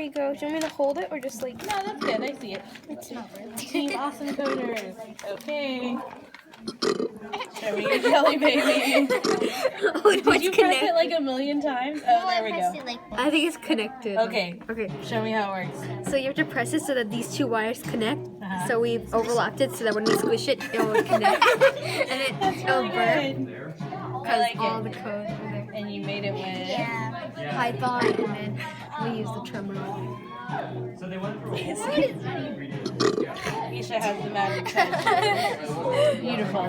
we go. Do you want me to hold it or just like? No, that's good. I see it. It's not really. Team Awesome Coders. Okay. Show me your jelly baby. Did you press it like a million times? Oh, there we go. I think it's connected. Okay. Okay. Show me how it works. So you have to press it so that these two wires connect. So we've overlapped it so that when we squish it, it will connect. And it'll burp. I like all it. the code over there. And you made it with Python, and then we use the terminal. So they went through a whole Isha has the magic touch. Beautiful.